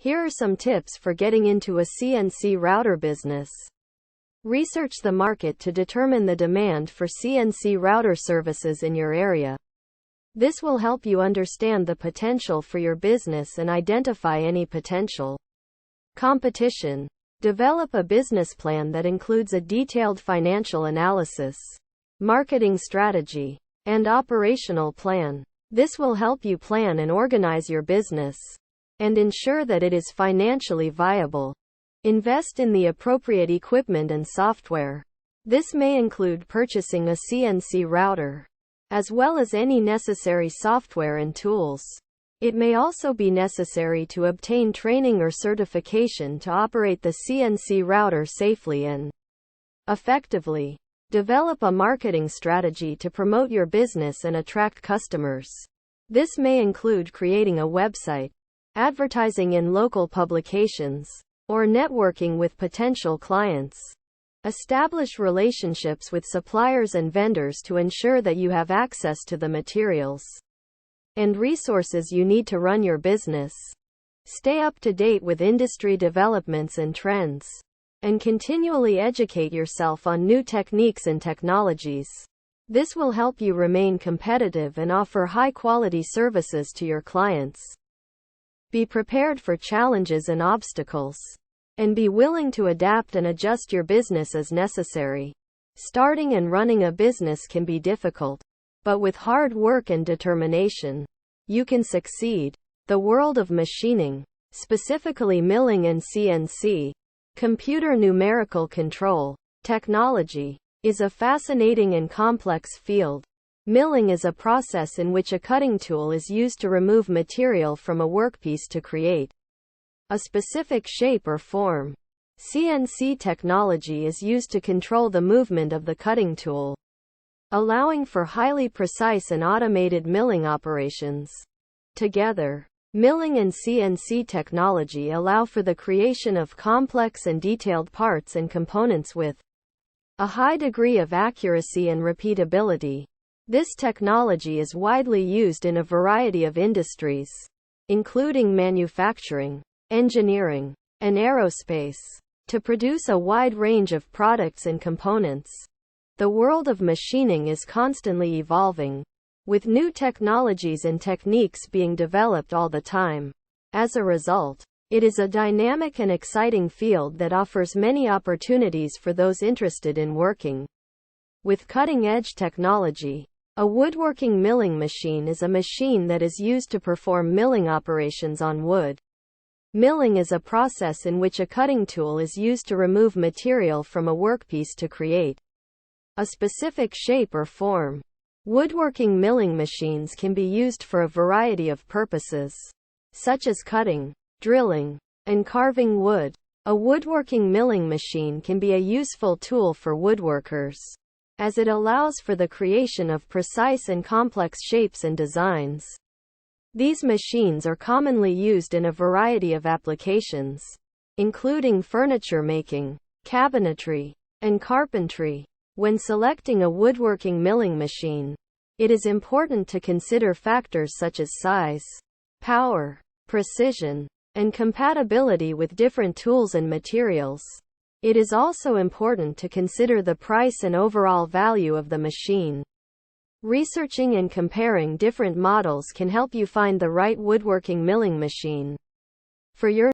Here are some tips for getting into a CNC router business. Research the market to determine the demand for CNC router services in your area. This will help you understand the potential for your business and identify any potential competition. Develop a business plan that includes a detailed financial analysis, marketing strategy, and operational plan. This will help you plan and organize your business and ensure that it is financially viable. Invest in the appropriate equipment and software. This may include purchasing a CNC router, as well as any necessary software and tools. It may also be necessary to obtain training or certification to operate the CNC router safely and effectively. Develop a marketing strategy to promote your business and attract customers. This may include creating a website, advertising in local publications, or networking with potential clients. Establish relationships with suppliers and vendors to ensure that you have access to the materials and resources you need to run your business. Stay up to date with industry developments and trends, and continually educate yourself on new techniques and technologies. This will help you remain competitive and offer high-quality services to your clients. Be prepared for challenges and obstacles, and be willing to adapt and adjust your business as necessary. Starting and running a business can be difficult, but with hard work and determination, you can succeed. The world of machining, specifically milling and CNC, computer numerical control technology, is a fascinating and complex field. Milling is a process in which a cutting tool is used to remove material from a workpiece to create a specific shape or form. CNC technology is used to control the movement of the cutting tool, allowing for highly precise and automated milling operations. Together, milling and CNC technology allow for the creation of complex and detailed parts and components with a high degree of accuracy and repeatability. This technology is widely used in a variety of industries, including manufacturing, engineering, and aerospace, to produce a wide range of products and components. The world of machining is constantly evolving, with new technologies and techniques being developed all the time. As a result, it is a dynamic and exciting field that offers many opportunities for those interested in working with cutting-edge technology. A woodworking milling machine is a machine that is used to perform milling operations on wood. Milling is a process in which a cutting tool is used to remove material from a workpiece to create a specific shape or form. Woodworking milling machines can be used for a variety of purposes, such as cutting, drilling, and carving wood. A woodworking milling machine can be a useful tool for woodworkers, as it allows for the creation of precise and complex shapes and designs. These machines are commonly used in a variety of applications, including furniture making, cabinetry, and carpentry. When selecting a woodworking milling machine, it is important to consider factors such as size, power, precision, and compatibility with different tools and materials. It is also important to consider the price and overall value of the machine. Researching and comparing different models can help you find the right woodworking milling machine for your